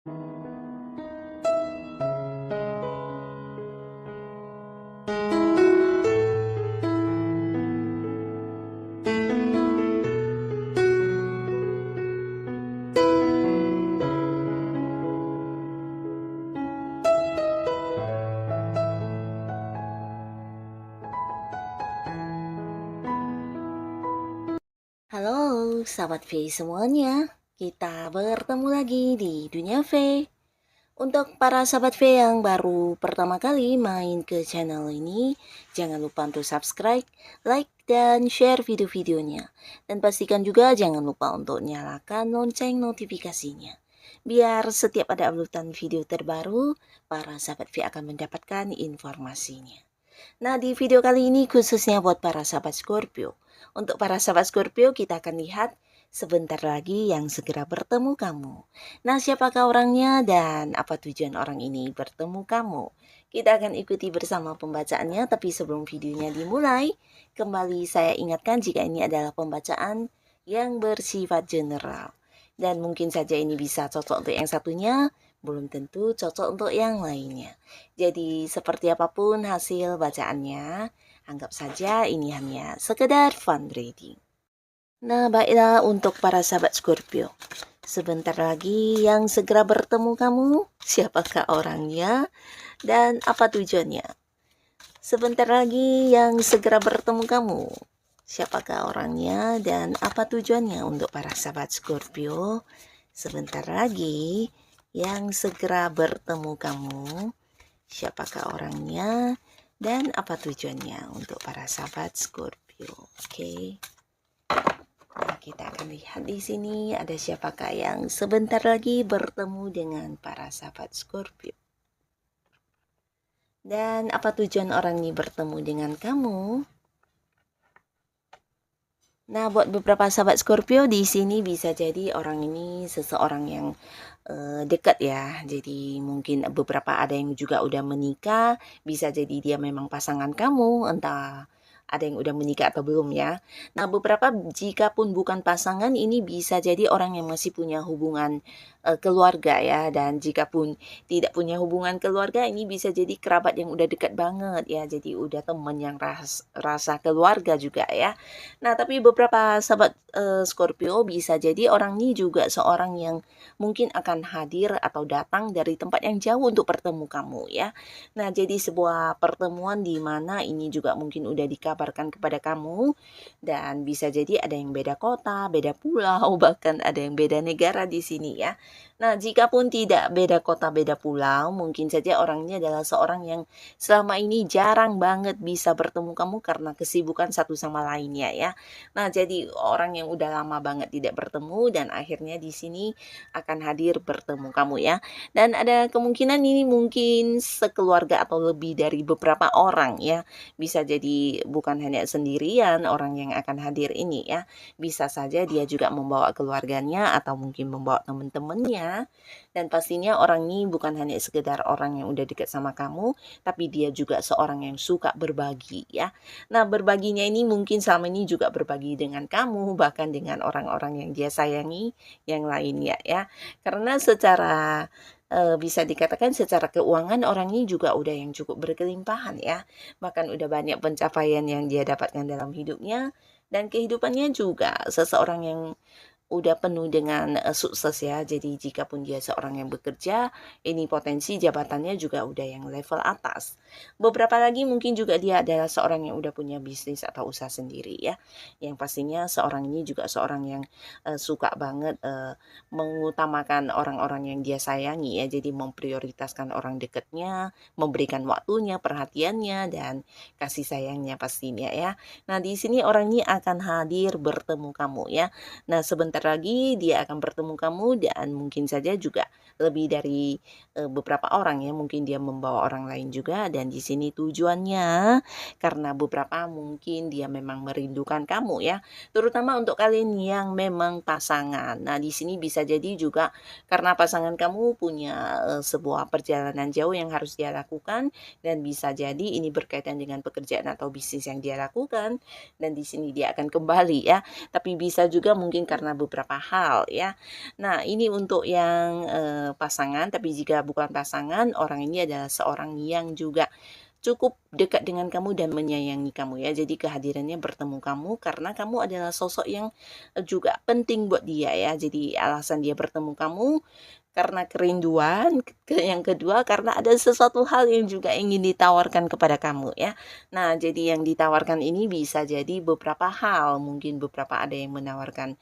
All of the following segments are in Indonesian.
Halo, sahabat V semuanya. Kita bertemu lagi di Dunia V. Untuk para sahabat V yang baru pertama kali main ke channel ini, jangan lupa untuk subscribe, like, dan share video-videonya. Dan pastikan juga jangan lupa untuk nyalakan lonceng notifikasinya. Biar setiap ada uploadan video terbaru, para sahabat V akan mendapatkan informasinya. Nah, di video kali ini khususnya buat para sahabat Scorpio. Untuk para sahabat Scorpio, kita akan lihat sebentar lagi yang segera bertemu kamu. Nah, siapakah orangnya dan apa tujuan orang ini bertemu kamu? Kita akan ikuti bersama pembacaannya, tapi sebelum videonya dimulai, kembali saya ingatkan jika ini adalah pembacaan yang bersifat general. Dan mungkin saja ini bisa cocok untuk yang satunya, belum tentu cocok untuk yang lainnya. Jadi seperti apapun hasil bacaannya, anggap saja ini hanya sekedar fun reading. Nah, baiklah untuk para sahabat Scorpio. Sebentar lagi yang segera bertemu kamu, siapakah orangnya dan apa tujuannya? Sebentar lagi yang segera bertemu kamu, siapakah orangnya dan apa tujuannya untuk para sahabat Scorpio? Sebentar lagi yang segera bertemu kamu, siapakah orangnya dan apa tujuannya untuk para sahabat Scorpio. Oke. Nah, kita akan lihat di sini ada siapakah yang sebentar lagi bertemu dengan para sahabat Scorpio. Dan apa tujuan orang ini bertemu dengan kamu? Nah, buat beberapa sahabat Scorpio di sini bisa jadi orang ini seseorang yang dekat ya. Jadi mungkin beberapa ada yang juga udah menikah, bisa jadi dia memang pasangan kamu, entah ada yang udah menikah atau belum ya. Nah, beberapa jika pun bukan pasangan ini bisa jadi orang yang masih punya hubungan keluarga ya, dan jika pun tidak punya hubungan keluarga ini bisa jadi kerabat yang udah dekat banget ya. Jadi udah temen yang rasa keluarga juga ya. Nah, tapi beberapa sahabat Scorpio bisa jadi orang ini juga seorang yang mungkin akan hadir atau datang dari tempat yang jauh untuk bertemu kamu ya. Nah, jadi sebuah pertemuan di mana ini juga mungkin udah dikabarkan kepada kamu dan bisa jadi ada yang beda kota, beda pulau, bahkan ada yang beda negara di sini ya. Nah, jika pun tidak beda kota, beda pulau, mungkin saja orangnya adalah seorang yang selama ini jarang banget bisa bertemu kamu karena kesibukan satu sama lainnya ya. Nah, jadi orang yang udah lama banget tidak bertemu dan akhirnya di sini akan hadir bertemu kamu ya. Dan ada kemungkinan ini mungkin sekeluarga atau lebih dari beberapa orang ya. Bisa jadi bukan hanya sendirian orang yang akan hadir ini ya. Bisa saja dia juga membawa keluarganya atau mungkin membawa teman-temannya. Dan pastinya orang ini bukan hanya sekedar orang yang udah dekat sama kamu, tapi dia juga seorang yang suka berbagi ya. Nah, berbaginya ini mungkin selama ini juga berbagi dengan kamu, bahkan dengan orang-orang yang dia sayangi yang lainnya ya. Karena secara bisa dikatakan secara keuangan orang ini juga udah yang cukup berkelimpahan ya. Bahkan udah banyak pencapaian yang dia dapatkan dalam hidupnya dan kehidupannya juga seseorang yang udah penuh dengan sukses ya. Jadi jika pun dia seorang yang bekerja, ini potensi jabatannya juga udah yang level atas. Beberapa lagi mungkin juga dia adalah seorang yang udah punya bisnis atau usaha sendiri ya. Yang pastinya seorang ini juga seorang yang suka banget mengutamakan orang-orang yang dia sayangi ya. Jadi memprioritaskan orang dekatnya, memberikan waktunya, perhatiannya dan kasih sayangnya pastinya ya. Nah, di sini orang ini akan hadir bertemu kamu ya. Nah, sebentar lagi dia akan bertemu kamu dan mungkin saja juga lebih dari beberapa orang ya, mungkin dia membawa orang lain juga dan di sini tujuannya karena beberapa mungkin dia memang merindukan kamu ya, terutama untuk kalian yang memang pasangan. Nah, di sini bisa jadi juga karena pasangan kamu punya sebuah perjalanan jauh yang harus dia lakukan dan bisa jadi ini berkaitan dengan pekerjaan atau bisnis yang dia lakukan dan di sini dia akan kembali ya. Tapi bisa juga mungkin karena beberapa hal ya. Nah, ini untuk yang, pasangan, tapi jika bukan pasangan, orang ini adalah seorang yang juga cukup dekat dengan kamu dan menyayangi kamu ya. Jadi kehadirannya bertemu kamu karena kamu adalah sosok yang juga penting buat dia ya. Jadi alasan dia bertemu kamu karena kerinduan, yang kedua karena ada sesuatu hal yang juga ingin ditawarkan kepada kamu ya. Nah, jadi yang ditawarkan ini bisa jadi beberapa hal, mungkin beberapa ada yang menawarkan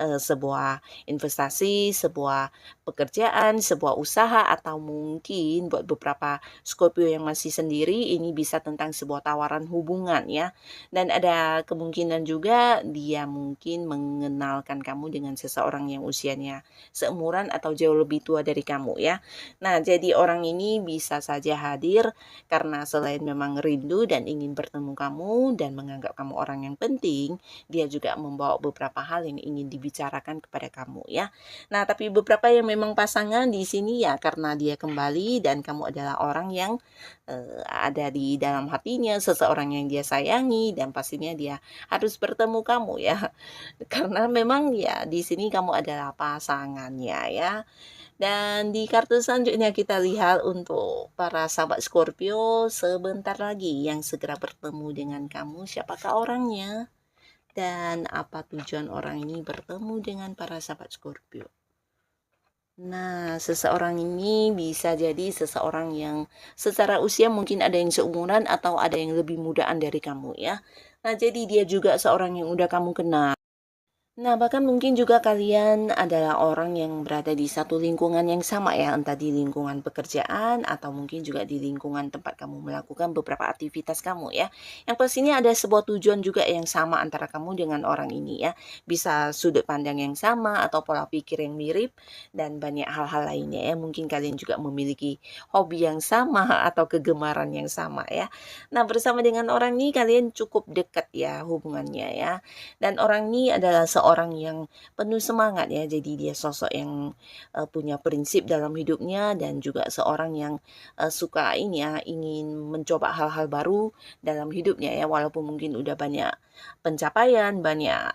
sebuah investasi, sebuah pekerjaan, sebuah usaha, atau mungkin buat beberapa Scorpio yang masih sendiri ini bisa tentang sebuah tawaran hubungan ya. Dan ada kemungkinan juga dia mungkin mengenalkan kamu dengan seseorang yang usianya seumuran atau jauh lebih tua dari kamu ya. Nah, jadi orang ini bisa saja hadir karena selain memang rindu dan ingin bertemu kamu dan menganggap kamu orang yang penting, dia juga membawa beberapa hal yang ingin dibicarakan kepada kamu ya. Nah, tapi beberapa yang memang pasangan di sini ya karena dia kembali dan kamu adalah orang yang ada di dalam hatinya, seseorang yang dia sayangi dan pastinya dia harus bertemu kamu ya. Karena memang ya di sini kamu adalah pasangannya ya. Dan di kartu selanjutnya kita lihat untuk para sahabat Scorpio sebentar lagi yang segera bertemu dengan kamu, siapakah orangnya? Dan apa tujuan orang ini bertemu dengan para sahabat Scorpio? Nah, seseorang ini bisa jadi seseorang yang secara usia mungkin ada yang seumuran atau ada yang lebih mudaan dari kamu ya. Nah, jadi dia juga seorang yang udah kamu kenal. Nah, bahkan mungkin juga kalian adalah orang yang berada di satu lingkungan yang sama ya, entah di lingkungan pekerjaan atau mungkin juga di lingkungan tempat kamu melakukan beberapa aktivitas kamu ya. Yang pastinya ada sebuah tujuan juga yang sama antara kamu dengan orang ini ya. Bisa sudut pandang yang sama atau pola pikir yang mirip dan banyak hal-hal lainnya ya. Mungkin kalian juga memiliki hobi yang sama atau kegemaran yang sama ya. Nah, bersama dengan orang ini kalian cukup dekat ya hubungannya ya. Dan orang ini adalah seorang yang penuh semangat ya, jadi dia sosok yang punya prinsip dalam hidupnya dan juga seorang yang suka ini ya, ingin mencoba hal-hal baru dalam hidupnya ya, walaupun mungkin udah banyak pencapaian, banyak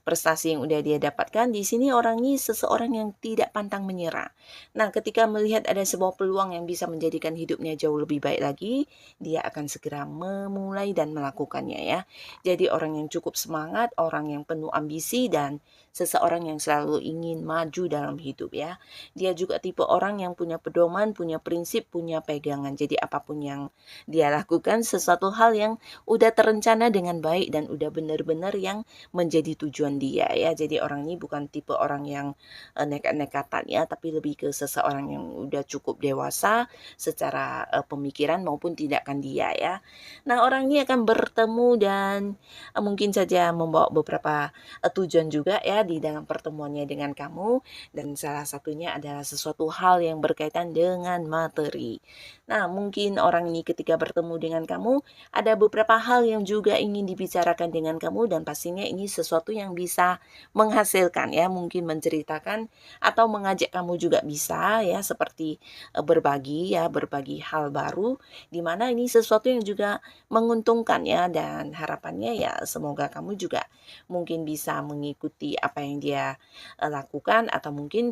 prestasi yang udah dia dapatkan. Di sini orang ini seseorang yang tidak pantang menyerah. Nah, ketika melihat ada sebuah peluang yang bisa menjadikan hidupnya jauh lebih baik lagi, dia akan segera memulai dan melakukannya ya. Jadi orang yang cukup semangat, orang yang penuh ambisi dan seseorang yang selalu ingin maju dalam hidup ya. Dia juga tipe orang yang punya pedoman, punya prinsip, punya pegangan. Jadi apapun yang dia lakukan sesuatu hal yang udah terencana dengan baik dan udah benar-benar yang menjadi tujuan dia ya. Jadi orang ini bukan tipe orang yang nekat-nekatan ya, tapi lebih ke seseorang yang udah cukup dewasa secara pemikiran maupun tindakan dia ya. Nah, orang ini akan bertemu dan mungkin saja membawa beberapa tujuan juga ya di dalam pertemuannya dengan kamu dan salah satunya adalah sesuatu hal yang berkaitan dengan materi. Nah, mungkin orang ini ketika bertemu dengan kamu ada beberapa hal yang juga ingin dibicarakan dengan kamu dan pastinya ini sesuatu yang bisa menghasilkan ya, mungkin menceritakan atau mengajak kamu juga bisa ya seperti berbagi ya, berbagi hal baru di mana ini sesuatu yang juga menguntungkan ya dan harapannya ya semoga kamu juga mungkin bisa mengikuti apa yang dia lakukan atau mungkin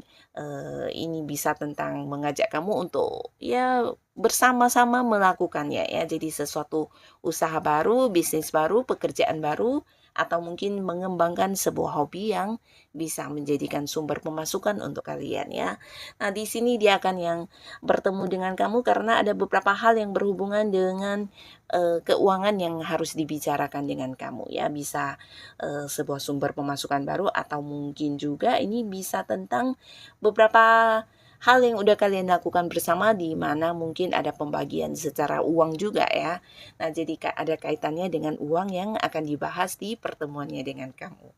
ini bisa tentang mengajak kamu untuk ya bersama-sama melakukannya ya. Jadi sesuatu usaha baru, bisnis baru, pekerjaan baru atau mungkin mengembangkan sebuah hobi yang bisa menjadikan sumber pemasukan untuk kalian ya. Nah, di sini dia akan yang bertemu dengan kamu karena ada beberapa hal yang berhubungan dengan keuangan yang harus dibicarakan dengan kamu ya. Bisa sebuah sumber pemasukan baru atau mungkin juga ini bisa tentang beberapa hal yang udah kalian lakukan bersama di mana mungkin ada pembagian secara uang juga ya. Nah, jadi ada kaitannya dengan uang yang akan dibahas di pertemuannya dengan kamu.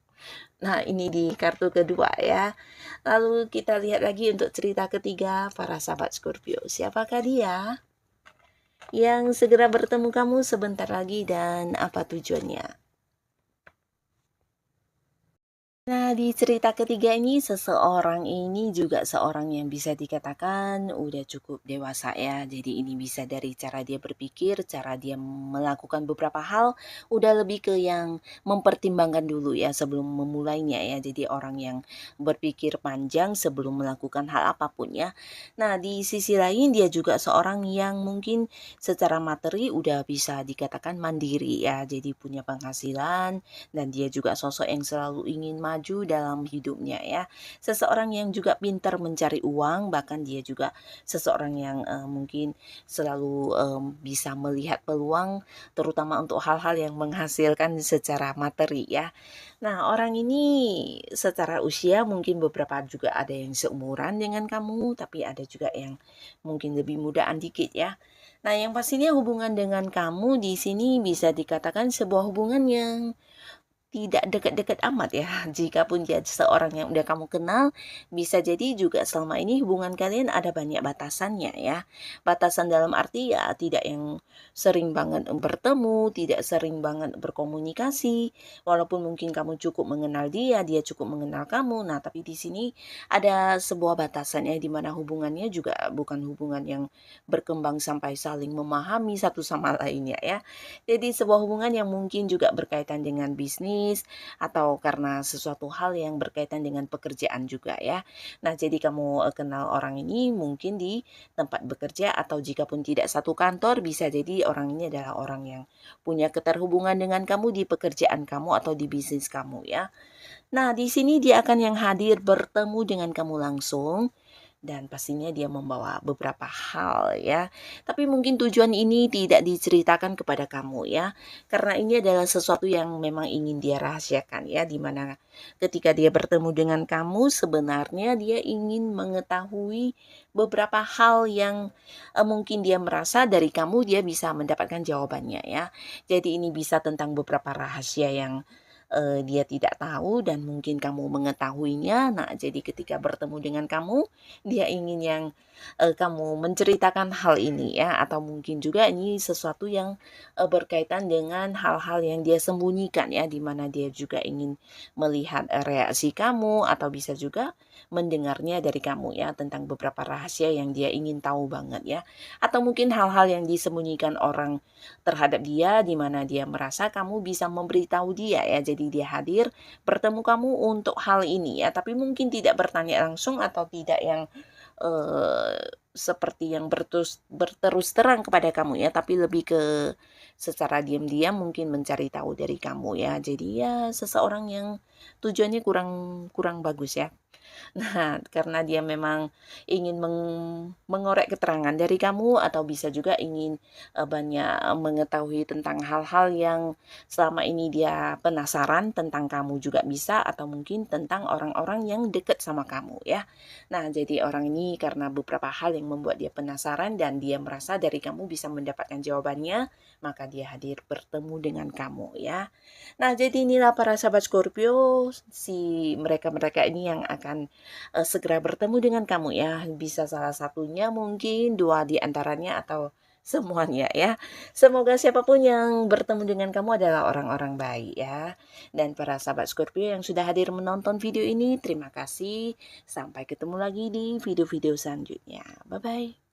Nah, ini di kartu kedua ya. Lalu kita lihat lagi untuk cerita ketiga para sahabat Scorpio. Siapakah dia? Yang segera bertemu kamu sebentar lagi dan apa tujuannya? Nah, di cerita ketiga ini, seseorang ini juga seorang yang bisa dikatakan udah cukup dewasa ya. Jadi ini bisa dari cara dia berpikir, cara dia melakukan beberapa hal, udah lebih ke yang mempertimbangkan dulu ya sebelum memulainya ya. Jadi orang yang berpikir panjang sebelum melakukan hal apapun ya. Nah, di sisi lain dia juga seorang yang mungkin secara materi udah bisa dikatakan mandiri ya. Jadi punya penghasilan, dan dia juga sosok yang selalu ingin maju dalam hidupnya ya. Seseorang yang juga pintar mencari uang, bahkan dia juga seseorang yang mungkin selalu bisa melihat peluang terutama untuk hal-hal yang menghasilkan secara materi ya. Nah, orang ini secara usia mungkin beberapa juga ada yang seumuran dengan kamu, tapi ada juga yang mungkin lebih mudaan dikit ya. Nah, yang pastinya hubungan dengan kamu di sini bisa dikatakan sebuah hubungan yang tidak dekat-dekat amat ya, jikapun dia seorang yang udah kamu kenal, bisa jadi juga selama ini hubungan kalian ada banyak batasannya ya. Batasan dalam arti ya tidak yang sering banget bertemu, tidak sering banget berkomunikasi, walaupun mungkin kamu cukup mengenal dia, dia cukup mengenal kamu. Nah, tapi di sini ada sebuah batasan ya di mana hubungannya juga bukan hubungan yang berkembang sampai saling memahami satu sama lainnya ya. Jadi sebuah hubungan yang mungkin juga berkaitan dengan bisnis atau karena sesuatu hal yang berkaitan dengan pekerjaan juga ya. Nah, jadi kamu kenal orang ini mungkin di tempat bekerja atau jika pun tidak satu kantor bisa jadi orang ini adalah orang yang punya keterhubungan dengan kamu di pekerjaan kamu atau di bisnis kamu ya. Nah, di sini dia akan yang hadir bertemu dengan kamu langsung dan pastinya dia membawa beberapa hal ya. Tapi mungkin tujuan ini tidak diceritakan kepada kamu ya. Karena ini adalah sesuatu yang memang ingin dia rahasiakan ya. Dimana ketika dia bertemu dengan kamu sebenarnya dia ingin mengetahui beberapa hal yang mungkin dia merasa dari kamu dia bisa mendapatkan jawabannya ya. Jadi ini bisa tentang beberapa rahasia yang dia tidak tahu dan mungkin kamu mengetahuinya. Nah, jadi ketika bertemu dengan kamu, dia ingin yang kamu menceritakan hal ini ya, atau mungkin juga ini sesuatu yang berkaitan dengan hal-hal yang dia sembunyikan ya, di mana dia juga ingin melihat reaksi kamu atau bisa juga mendengarnya dari kamu ya tentang beberapa rahasia yang dia ingin tahu banget ya. Atau mungkin hal-hal yang disembunyikan orang terhadap dia di mana dia merasa kamu bisa memberitahu dia ya. Jadi dia hadir bertemu kamu untuk hal ini ya, tapi mungkin tidak bertanya langsung atau tidak yang eee, seperti yang berterus terang kepada kamu ya, tapi lebih ke secara diam-diam mungkin mencari tahu dari kamu ya. Jadi ya seseorang yang tujuannya kurang kurang bagus ya. Nah, karena dia memang ingin mengorek keterangan dari kamu atau bisa juga ingin, banyak mengetahui tentang hal-hal yang selama ini dia penasaran tentang kamu juga bisa atau mungkin tentang orang-orang yang dekat sama kamu ya. Nah, jadi orang ini karena beberapa hal yang membuat dia penasaran dan dia merasa dari kamu bisa mendapatkan jawabannya, maka dia hadir bertemu dengan kamu ya. Nah, jadi inilah para sahabat Scorpio, si mereka-mereka ini yang akan segera bertemu dengan kamu ya. Bisa salah satunya mungkin, 2 di antaranya atau semuanya ya. Semoga siapapun yang bertemu dengan kamu adalah orang-orang baik ya. Dan para sahabat Scorpio yang sudah hadir menonton video ini, terima kasih. Sampai ketemu lagi di video-video selanjutnya. Bye-bye.